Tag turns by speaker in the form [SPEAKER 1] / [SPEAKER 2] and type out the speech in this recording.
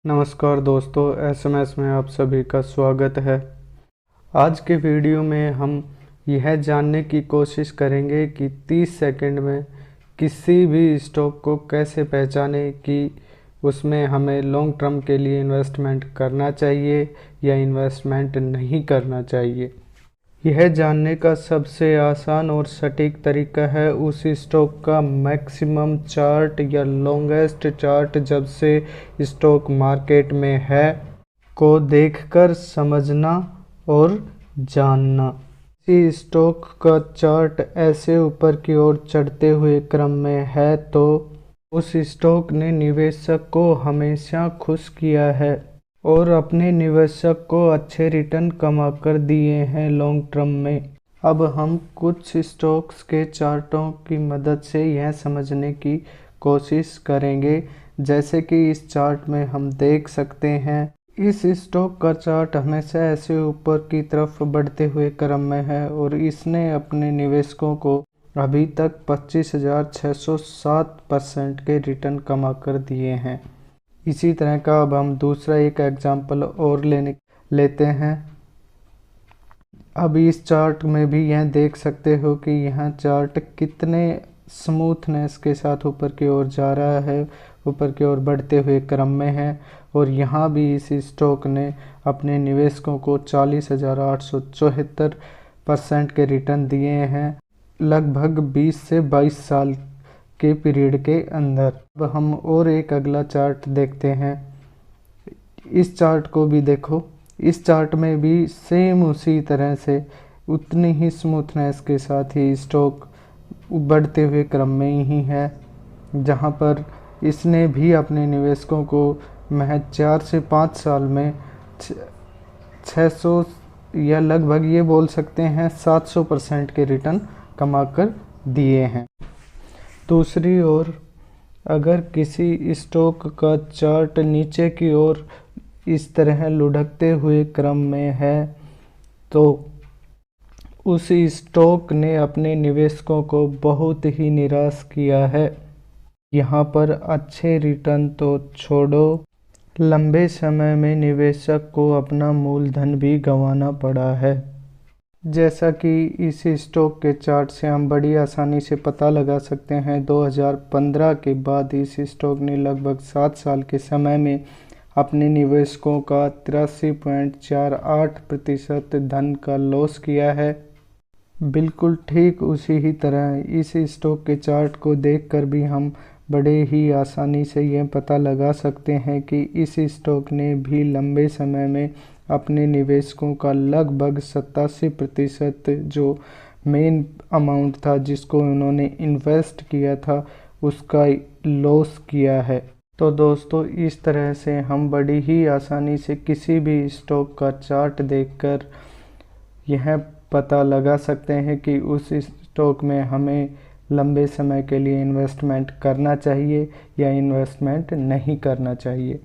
[SPEAKER 1] नमस्कार दोस्तों, एसएमएस में आप सभी का स्वागत है। आज के वीडियो में हम यह जानने की कोशिश करेंगे कि 30 सेकंड में किसी भी स्टॉक को कैसे पहचानें कि उसमें हमें लॉन्ग टर्म के लिए इन्वेस्टमेंट करना चाहिए या इन्वेस्टमेंट नहीं करना चाहिए। यह जानने का सबसे आसान और सटीक तरीका है उस स्टॉक का मैक्सिमम चार्ट या लॉन्गेस्ट चार्ट जब से स्टॉक मार्केट में है को देखकर समझना और जानना। किसी स्टॉक का चार्ट ऐसे ऊपर की ओर चढ़ते हुए क्रम में है तो उस स्टॉक ने निवेशक को हमेशा खुश किया है और अपने निवेशक को अच्छे रिटर्न कमा कर दिए हैं लॉन्ग टर्म में। अब हम कुछ स्टॉक्स के चार्टों की मदद से यह समझने की कोशिश करेंगे। जैसे कि इस चार्ट में हम देख सकते हैं, इस स्टॉक का चार्ट हमेशा ऐसे ऊपर की तरफ बढ़ते हुए क्रम में है और इसने अपने निवेशकों को अभी तक 25,607% के रिटर्न कमा कर दिए हैं। इसी तरह का अब हम दूसरा एक एग्जाम्पल और लेते हैं। अब इस चार्ट में भी यह देख सकते हो कि यह चार्ट कितने स्मूथनेस के साथ ऊपर की ओर जा रहा है, ऊपर की ओर बढ़ते हुए क्रम में है। और यहाँ भी इस स्टॉक ने अपने निवेशकों को 40,874% के रिटर्न दिए हैं लगभग 20 से 22 साल के पीरियड के अंदर। अब हम और एक अगला चार्ट देखते हैं। इस चार्ट को भी देखो, इस चार्ट में भी सेम उसी तरह से उतनी ही स्मूथनेस के साथ ही स्टॉक बढ़ते हुए क्रम में ही है, जहां पर इसने भी अपने निवेशकों को महज 4 से 5 साल में 600 या लगभग ये बोल सकते हैं 700% के रिटर्न कमा कर दिए हैं। दूसरी ओर अगर किसी स्टॉक का चार्ट नीचे की ओर इस तरह लुढ़कते हुए क्रम में है तो उस स्टॉक ने अपने निवेशकों को बहुत ही निराश किया है। यहाँ पर अच्छे रिटर्न तो छोड़ो, लंबे समय में निवेशक को अपना मूलधन भी गंवाना पड़ा है। जैसा कि इस स्टॉक के चार्ट से हम बड़ी आसानी से पता लगा सकते हैं, 2015 के बाद इस स्टॉक ने लगभग 7 साल के समय में अपने निवेशकों का 83.48% धन का लॉस किया है। बिल्कुल ठीक उसी ही तरह इस स्टॉक के चार्ट को देखकर भी हम बड़े ही आसानी से यह पता लगा सकते हैं कि इस स्टॉक ने भी लंबे समय में अपने निवेशकों का लगभग 87% जो मेन अमाउंट था जिसको उन्होंने इन्वेस्ट किया था उसका लॉस किया है। तो दोस्तों, इस तरह से हम बड़ी ही आसानी से किसी भी स्टॉक का चार्ट देखकर यह पता लगा सकते हैं कि उस स्टॉक में हमें लंबे समय के लिए इन्वेस्टमेंट करना चाहिए या इन्वेस्टमेंट नहीं करना चाहिए।